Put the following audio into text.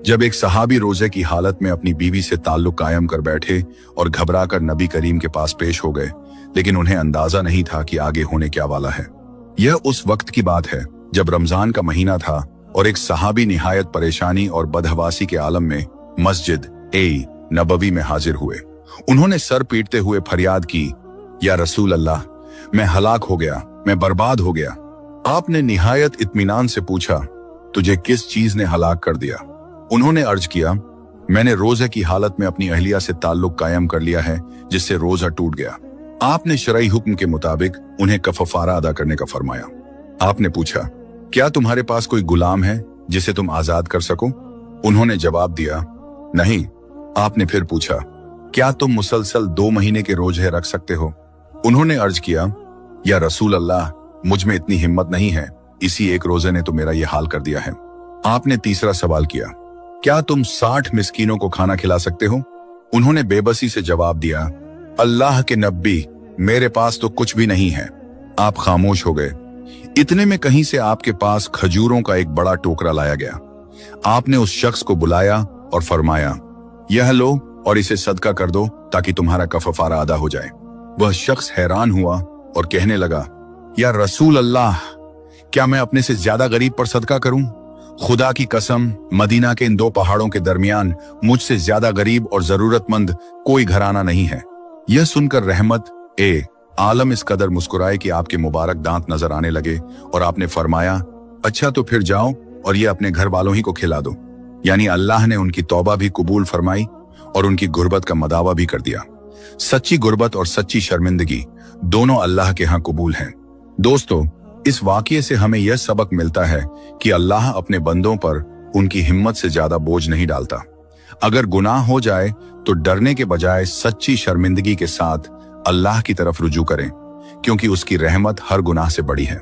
जब एक सहाबी रोजे की हालत में अपनी बीवी से ताल्लुक कायम कर बैठे और घबराकर नबी करीम के पास पेश हो गए, लेकिन उन्हें अंदाजा नहीं था कि आगे होने क्या वाला है। यह उस वक्त की बात है जब रमजान का महीना था और एक सहाबी निहायत परेशानी और बदहवासी के आलम में मस्जिद नबवी में हाजिर हुए। उन्होंने सर पीटते हुए फरियाद की, या रसूल अल्लाह, मैं हलाक हो गया, मैं बर्बाद हो गया। आपने निहायत इत्मीनान से पूछा, तुझे किस चीज ने हलाक कर दिया? उन्होंने अर्ज किया, मैंने रोजे की हालत में अपनी अहलिया से ताल्लुक कायम कर लिया है, जिससे रोजा टूट गया। आपने शरई हुक्म के मुताबिक उन्हें कफारा अदा करने का फरमाया। आपने पूछा, क्या तुम्हारे पास कोई गुलाम है जिसे तुम आजाद कर सको? उन्होंने जवाब दिया, नहीं। आपने फिर पूछा, क्या तुम मुसलसल 2 महीने के रोजे रख सकते हो? उन्होंने अर्ज किया, या रसूल अल्लाह, मुझ में इतनी हिम्मत नहीं है, इसी एक रोजे ने तो मेरा ये हाल कर दिया है। आपने तीसरा सवाल किया, क्या तुम 60 मिस्कीनों को खाना खिला सकते हो? उन्होंने बेबसी से जवाब दिया, अल्लाह के नब्बी, मेरे पास तो कुछ भी नहीं है। आप खामोश हो गए। इतने में कहीं से आपके पास खजूरों का एक बड़ा टोकरा लाया गया। आपने उस शख्स को बुलाया और फरमाया, यह लो और इसे सदका कर दो ताकि तुम्हारा कफारा अदा हो जाए। वह शख्स हैरान हुआ और कहने लगा, या रसूल अल्लाह, क्या मैं अपने से ज्यादा गरीब पर सदका करूं? खुदा की कसम, मदीना के इन 2 पहाड़ों के दरमियान मुझसे ज्यादा गरीब और जरूरतमंद कोई घराना नहीं है। यह सुनकर रहमत आलम इस कदर मुस्कुराए कि आपके मुबारक दांत नजर आने लगे और आपने फरमाया, अच्छा तो फिर जाओ और ये अपने घर वालों ही को खिला दो। यानी अल्लाह ने उनकी तौबा भी कबूल फरमाई और उनकी गुर्बत का मदावा भी कर दिया। सच्ची गुर्बत और सच्ची शर्मिंदगी दोनों अल्लाह के यहाँ कबूल हैं। दोस्तों, इस वाकये से हमें यह सबक मिलता है कि अल्लाह अपने बंदों पर उनकी हिम्मत से ज्यादा बोझ नहीं डालता। अगर गुनाह हो जाए तो डरने के बजाय सच्ची शर्मिंदगी के साथ अल्लाह की तरफ रुजू करें, क्योंकि उसकी रहमत हर गुनाह से बड़ी है।